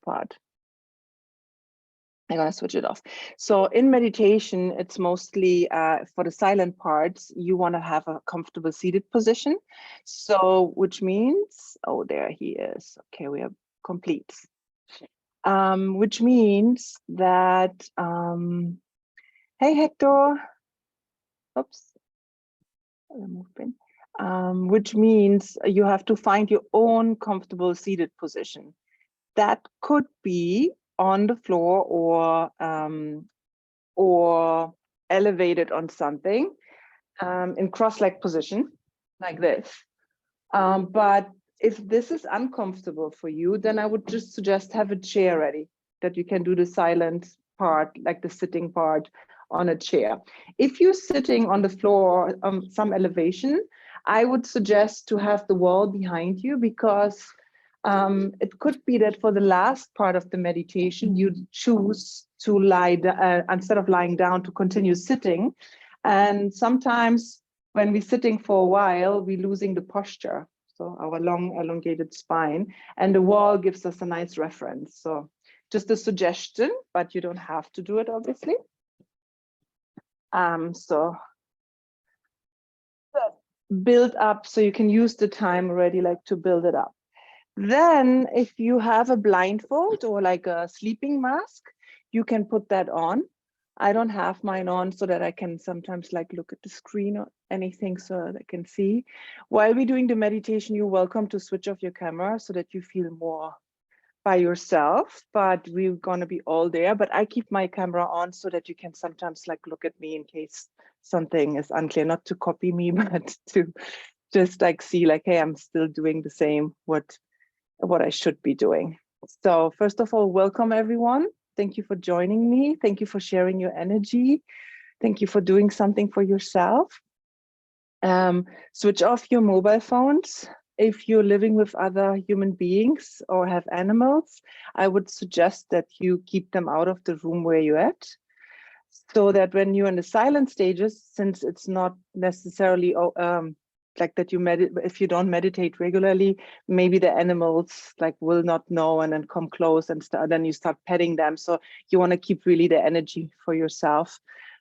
part. I'm going to switch it off. So in meditation, it's mostly for the silent parts, you want to have a comfortable seated position. So which means, oh, there he is. Okay, we are complete. Which means that, hey, Hector. Oops. Which means you have to find your own comfortable seated position. That could be on the floor or elevated on something in cross-leg position like this. But if this is uncomfortable for you, then I would just suggest have a chair ready that you can do the silent part, like the sitting part on a chair. If you're sitting on the floor, some elevation, I would suggest to have the wall behind you, because it could be that for the last part of the meditation, you choose to lie instead of lying down, to continue sitting. And sometimes when we're sitting for a while, we're losing the posture. So our long elongated spine, and the wall gives us a nice reference. So just a suggestion, but you don't have to do it, obviously. So build up, so you can use the time already, like to build it up. Then if you have a blindfold or like a sleeping mask, you can put that on. I don't have mine on so that I can sometimes like look at the screen or anything so that I can see. While we're doing the meditation, you're welcome to switch off your camera so that you feel more by yourself, but we're gonna be all there. But I keep my camera on so that you can sometimes like look at me in case something is unclear, not to copy me, but to just like see like, hey, I'm still doing the same, what I should be doing. So first of all, welcome everyone. Thank you for joining me. Thank you for sharing your energy. Thank you for doing something for yourself. Switch off your mobile phones. If you're living with other human beings or have animals, I would suggest that you keep them out of the room where you're at, so that when you're in the silent stages, since it's not necessarily like that if you don't meditate regularly, maybe the animals like will not know and then come close and then you start petting them. So you want to keep really the energy for yourself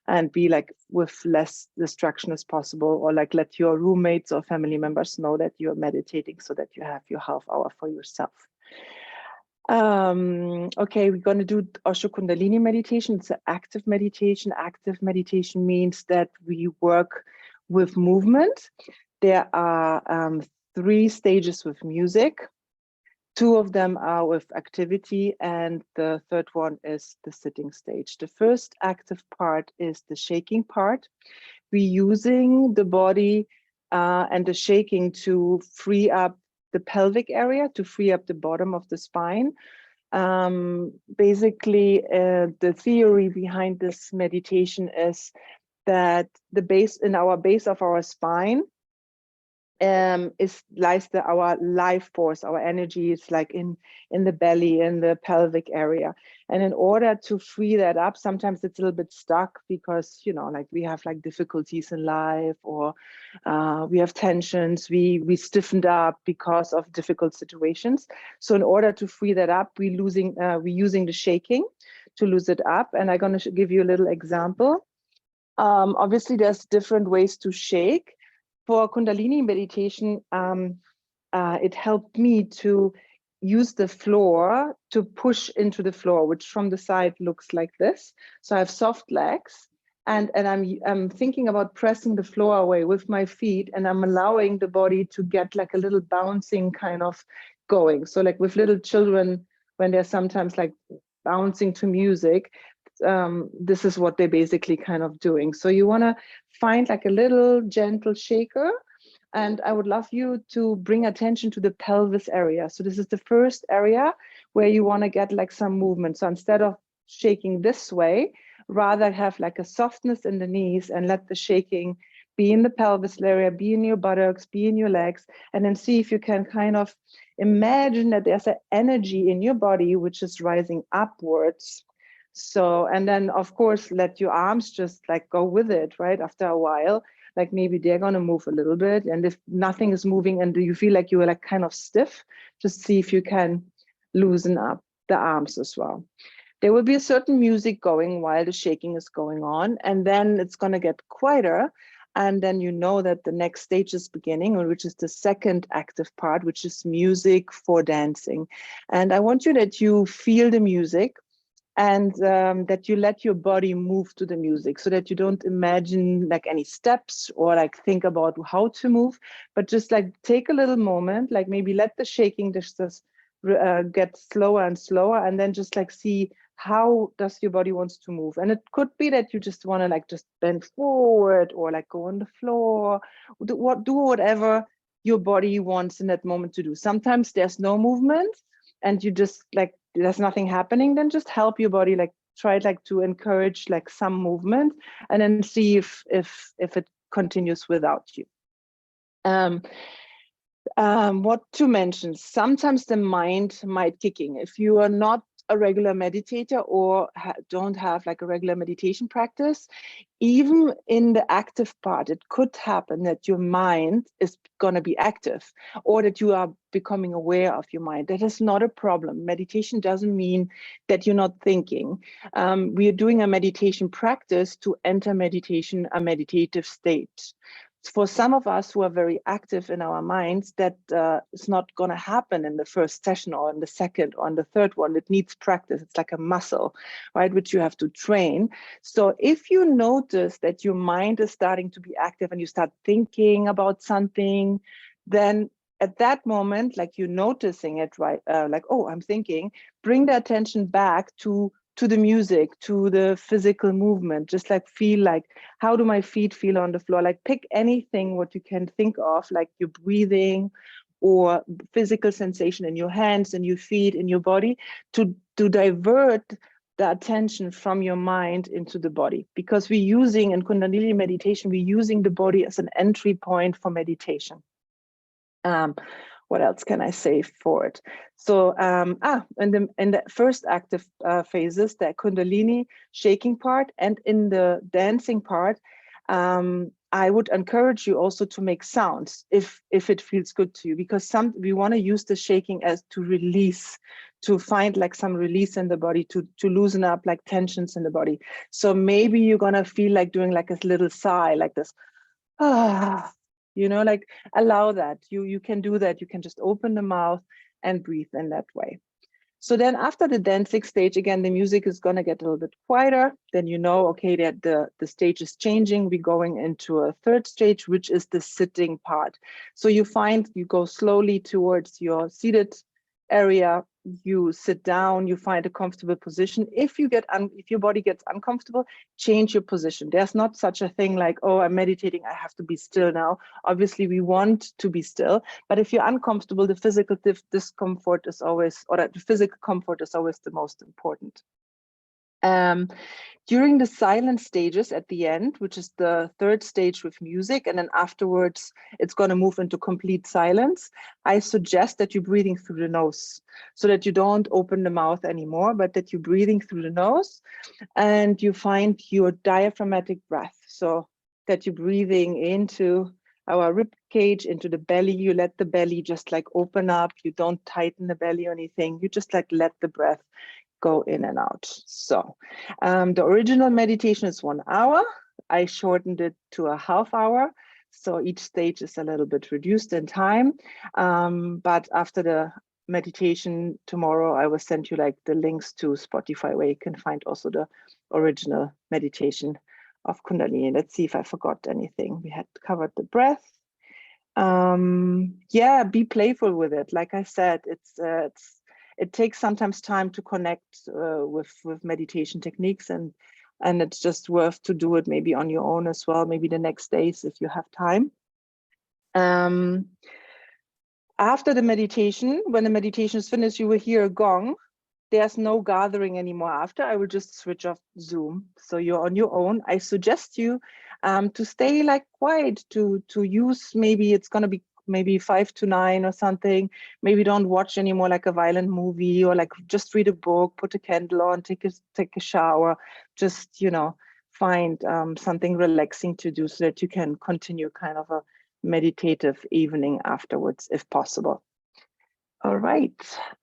and be like with less distraction as possible, or like let your roommates or family members know that you're meditating so that you have your half hour for yourself. Okay, we're going to do Osho Kundalini meditation. It's an active meditation. Active meditation means that we work with movement. There are 3 stages with music. 2 of them are with activity, and the 3rd one is the sitting stage. The first active part is the shaking part. We're using the body and the shaking to free up the pelvic area, to free up the bottom of the spine. Basically, the theory behind this meditation is that the base of our spine lies our life force, our energy is like in the belly, in the pelvic area. And in order to free that up, sometimes it's a little bit stuck because, you know, like we have like difficulties in life, or we have tensions, we stiffened up because of difficult situations. So in order to free that up, we're using the shaking to lose it up. And I'm going to give you a little example. Obviously, there's different ways to shake. For Kundalini meditation, it helped me to use the floor to push into the floor, which from the side looks like this. So I have soft legs, and I'm thinking about pressing the floor away with my feet, and I'm allowing the body to get like a little bouncing kind of going. So like with little children, when they're sometimes like bouncing to music, this is what they're basically kind of doing. So you want to find like a little gentle shaker, and I would love you to bring attention to the pelvis area. So this is the first area where you want to get like some movement. So instead of shaking this way, rather have like a softness in the knees and let the shaking be in the pelvis area, be in your buttocks, be in your legs, and then see if you can kind of imagine that there's an energy in your body which is rising upwards. So, and then of course, let your arms just like go with it, right? After a while, like maybe they're going to move a little bit. And if nothing is moving and you feel like you're like kind of stiff, just see if you can loosen up. the arms as well. There will be a certain music going while the shaking is going on, and then it's going to get quieter. And then you know that the next stage is beginning, which is the second active part, which is music for dancing. And I want you that you feel the music, and that you let your body move to the music, so that you don't imagine like any steps or like think about how to move, but just like take a little moment, like maybe let the shaking just get slower and slower, and then just like see how does your body wants to move. And it could be that you just want to like just bend forward or like go on the floor, do whatever your body wants in that moment to do. Sometimes there's no movement and you just like there's nothing happening, then just help your body, like try like to encourage like some movement, and then see if it continues without you. What to mention, sometimes the mind might kick in. If you are not a regular meditator or don't have like a regular meditation practice, even in the active part, it could happen that your mind is going to be active, or that you are becoming aware of your mind. That is not a problem. Meditation doesn't mean that you're not thinking. We are doing a meditation practice to enter meditation, a meditative state. For some of us who are very active in our minds, that is not going to happen in the first session or in the second or in the third one. It needs practice. It's like a muscle, right, which you have to train. So if you notice that your mind is starting to be active and you start thinking about something, then at that moment, like you're noticing it, right, like, oh, I'm thinking, bring the attention back to the music, to the physical movement. Just like feel like, how do my feet feel on the floor? Like pick anything what you can think of, like your breathing or physical sensation in your hands and your feet in your body, to divert the attention from your mind into the body. Because we're using, in Kundalini meditation, we're using the body as an entry point for meditation. What else can I say for it? So in the first active phases, the Kundalini shaking part, and in the dancing part, I would encourage you also to make sounds if it feels good to you, because we want to use the shaking as to release, to find like some release in the body, to loosen up like tensions in the body. So maybe you're gonna feel like doing like a little sigh, like this, you know, like allow that. You can do that. You can just open the mouth and breathe in that way. So then after the dancing stage, again, the music is going to get a little bit quieter. Then you know, okay, that the stage is changing. We're going into a third stage, which is the sitting part. So you go slowly towards your seated area. You sit down, you find a comfortable position. If your body gets uncomfortable, change your position. There's not such a thing like, oh, I'm meditating, I have to be still now. Obviously, we want to be still, but if you're uncomfortable, the physical discomfort is always, or the physical comfort is always the most important. During the silent stages at the end, which is the third stage with music, and then afterwards it's going to move into complete silence, I suggest that you're breathing through the nose, so that you don't open the mouth anymore, but that you're breathing through the nose, and you find your diaphragmatic breath, so that you're breathing into our rib cage, into the belly. You let the belly just like open up. You don't tighten the belly or anything. You just like let the breath go in and out. So the original meditation is 1 hour. I shortened it to a half hour. So each stage is a little bit reduced in time. But after the meditation tomorrow, I will send you like the links to Spotify, where you can find also the original meditation of Kundalini. Let's see if I forgot anything. We had covered the breath. Yeah, be playful with it. Like I said, it takes sometimes time to connect with meditation techniques, and it's just worth to do it maybe on your own as well, maybe the next days if you have time. After the meditation, when the meditation is finished, you will hear a gong. There's no gathering anymore after. I will just switch off Zoom. So you're on your own. I suggest you to stay like quiet, to use, maybe it's going to be maybe 5 to 9 or something. Maybe don't watch anymore like a violent movie, or like just read a book, put a candle on, take a shower. Just, you know, find something relaxing to do, so that you can continue kind of a meditative evening afterwards, if possible. All right.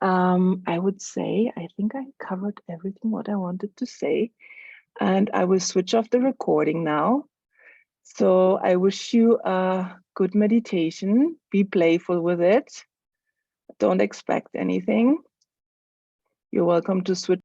I would say, I think I covered everything what I wanted to say. And I will switch off the recording now. So I wish you a good meditation. Be playful with it. Don't expect anything. You're welcome to switch